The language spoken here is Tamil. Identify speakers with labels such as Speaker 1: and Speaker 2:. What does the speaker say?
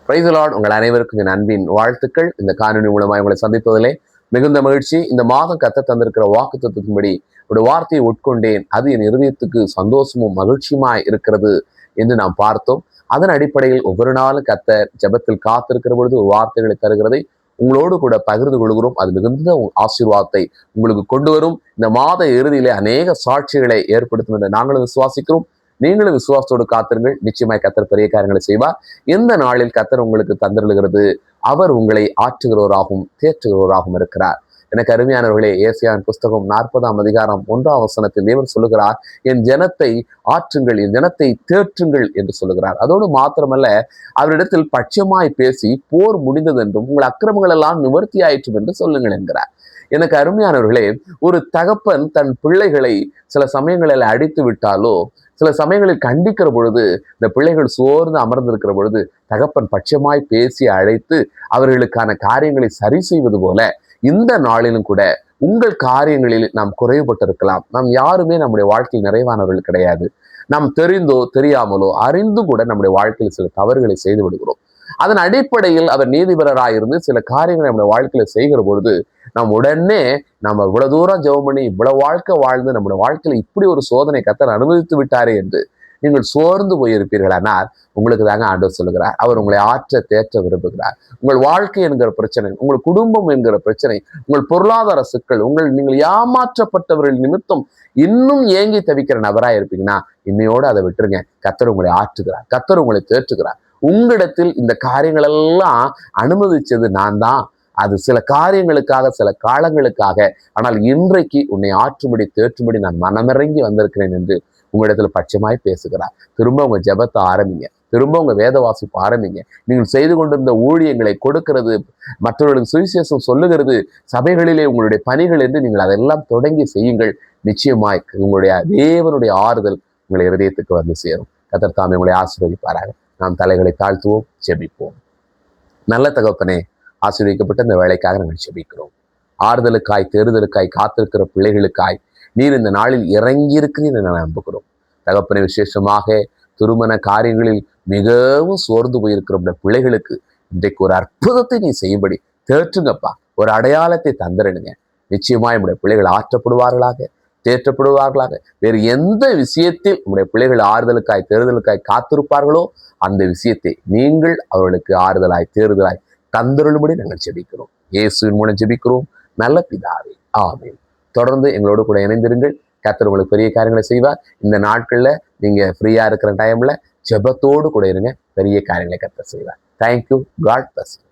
Speaker 1: Praise the Lord. உங்கள் அனைவருக்கும் என் அன்பின் வாழ்த்துக்கள். இந்த காணொலி மூலமாக உங்களை சந்திப்பதிலே மிகுந்த மகிழ்ச்சி. இந்த மாதம் கர்த்தர் தந்திருக்கிற வாக்குத்தத்தத்தின்படி ஒரு வார்த்தையை உட்கொண்டேன், அது என் இருதயத்துக்கு சந்தோஷமும் மகிழ்ச்சியுமாய் இருக்கிறது என்று நாம் பார்த்தோம். அதன் அடிப்படையில் ஒவ்வொரு நாளும் கர்த்தர் ஜெபத்தில் காத்திருக்கிற பொழுது ஒரு வார்த்தைகளை தருகிறதை உங்களோடு கூட பகிர்ந்து கொள்கிறோம். அது மிகுந்த ஆசீர்வாதத்தை உங்களுக்கு கொண்டு வரும். இந்த மாத இறுதியிலே அநேக சாட்சிகளை ஏற்படுத்தும் என்று நாங்களும் விசுவாசிக்கிறோம். நீங்களும் விசுவாசத்தோடு காத்திருங்கள். நிச்சயமாய் கர்த்தர் பெரிய காரியங்களை செய்வார். எந்த நாளில் கர்த்தர் உங்களுக்கு தந்திருக்கிறது, அவர் உங்களை ஆற்றுகிறவராகவும் தேற்றுகிறவராகவும் இருக்கிறார். எனக்கு அருமையானவர்களே, ஏசாயாவின் புஸ்தகம் 40ஆம் அதிகாரம் 1ஆம் வசனத்தில் தேவன் சொல்லுகிறார், என் ஜனத்தை ஆற்றுங்கள், என் ஜனத்தை தேற்றுங்கள் என்று சொல்லுகிறார். அதோடு மாத்திரமல்ல, அவரிடத்தில் பட்சமாய் பேசி போர் முடிந்தது என்றும் உங்கள் அக்கிரமங்கள் எல்லாம் நிவர்த்தி ஆயிற்றும் என்று சொல்லுங்கள் என்கிறார். எனக்கு அருமையானவர்களே, ஒரு தகப்பன் தன் பிள்ளைகளை சில சமயங்களில் அடித்து விட்டாலோ, சில சமயங்களில் கண்டிக்கிற பொழுது, இந்த பிள்ளைகள் சோர்ந்து அமர்ந்திருக்கிற பொழுது தகப்பன் பட்சமாய் பேசி அழைத்து அவர்களுக்கான காரியங்களை சரி செய்வது போல, இந்த நாளிலும் கூட உங்கள் காரியங்களில் நாம் குறைவுபட்டிருக்கலாம். நாம் யாருமே நம்முடைய வாழ்க்கையில் நிறைவானவர்கள் கிடையாது. நாம் தெரிந்தோ தெரியாமலோ அறிந்து கூட நம்முடைய வாழ்க்கையில் சில தவறுகளை செய்து விடுகிறோம். அதன் அடிப்படையில் அவர் நீதிபரராயிருந்து சில காரியங்களை நம்முடைய வாழ்க்கையில செய்கிற பொழுது நாம் உடனே நம்ம இவ்வளவு தூரம் ஜெபம் பண்ணி இவ்வளவு வாழ்க்கை வாழ்ந்து நம்முடைய வாழ்க்கையில இப்படி ஒரு சோதனை கர்த்தர் அனுமதித்து விட்டாரே என்று நீங்கள் சோர்ந்து போயிருப்பீர்களானால், உங்களுக்கு தாங்க ஆண்டவர் சொல்லுகிறார், அவர் உங்களை ஆற்ற தேற்ற விரும்புகிறார். உங்கள் வாழ்க்கை என்கிற பிரச்சனை, உங்கள் குடும்பம் என்கிற பிரச்சனை, உங்கள் பொருளாதார சிக்கல், நீங்கள் ஏமாற்றப்பட்டவர்கள் நிமித்தம் இன்னும் ஏங்கி தவிக்கிற நபராக இருப்பீங்கன்னா, இன்னையோடு அதை விட்டுருங்க. கர்த்தர் உங்களை ஆற்றுகிறார், கர்த்தர் உங்களை தேற்றுகிறார். உங்களிடத்தில் இந்த காரியங்கள் எல்லாம் அனுமதிச்சது நான் தான். அது சில காரியங்களுக்காக, சில காலங்களுக்காக. ஆனால் இன்றைக்கு உன்னை ஆற்றும்படி தேற்றும்படி நான் மனமிறங்கி வந்திருக்கிறேன் என்று உங்களிடத்துல பட்சமாய் பேசுகிறார். திரும்ப உங்க ஜெபத்தை ஆரம்பிங்க, திரும்ப உங்க வேத வாசிப்பு ஆரம்பிங்க. நீங்கள் செய்து கொண்டிருந்த ஊழியங்களை கொடுக்கிறது, மற்றவர்களுக்கு சுவிசேஷம் சொல்லுகிறது, சபைகளிலே உங்களுடைய பணிகள் என்று நீங்கள் அதெல்லாம் தொடங்கி செய்யுங்கள். நிச்சயமாய் உங்களுடைய தேவனுடைய ஆறுதல் உங்களை இருதயத்துக்கு வந்து சேரும். கர்த்தர் தாமே உங்களை ஆசீர்வதிப்பாராக. நாம் தலைகளை தாழ்த்துவோம், ஜெபிப்போம். நல்ல தகப்பனே, ஆசீர்வதிக்கப்பட்ட இந்த வேலைக்காக நாங்கள் ஜெபிக்கிறோம். ஆறுதலுக்காய், தேறுதலுக்காய் காத்திருக்கிற பிள்ளைகளுக்காய் நீர் இந்த நாளில் இறங்கி இருக்கிறீர் என நம்புகிறோம். தகப்பனை, விசேஷமாக திருமண காரியங்களில் மிகவும் சோர்ந்து போயிருக்கிற பிள்ளைகளுக்கு இன்றைக்கு ஒரு அற்புதத்தை நீ செய்யும்படி தேற்றுங்கப்பா. ஒரு அடையாளத்தை தந்திரனுங்க. நிச்சயமா நம்முடைய பிள்ளைகள் ஆற்றப்படுவார்களாக, தேற்றப்படுவார்களாக. வேறு எந்த விஷயத்தில் நம்முடைய பிள்ளைகள் ஆறுதலுக்காய், தேறுதலுக்காய் காத்திருப்பார்களோ அந்த விஷயத்தை நீங்கள் அவர்களுக்கு ஆறுதலாய், தேறுதலாய் தந்தருளும்படி நாங்கள் ஜெபிக்கிறோம். இயேசுவின் மூலம் ஜெபிக்கிறோம் நல்ல பிதாவே, ஆமென். தொடர்ந்து எங்களோடு கூட இணைந்திருங்கள். கர்த்தர் உங்களுக்கு பெரிய காரியங்களை செய்வார். இந்த நாட்கள்ல நீங்க ஃப்ரீயா இருக்கிற டைம்ல ஜெபத்தோடு கூட இருங்க. பெரிய காரியங்களை கர்த்தர் செய்வார். தேங்க்யூ. God bless you.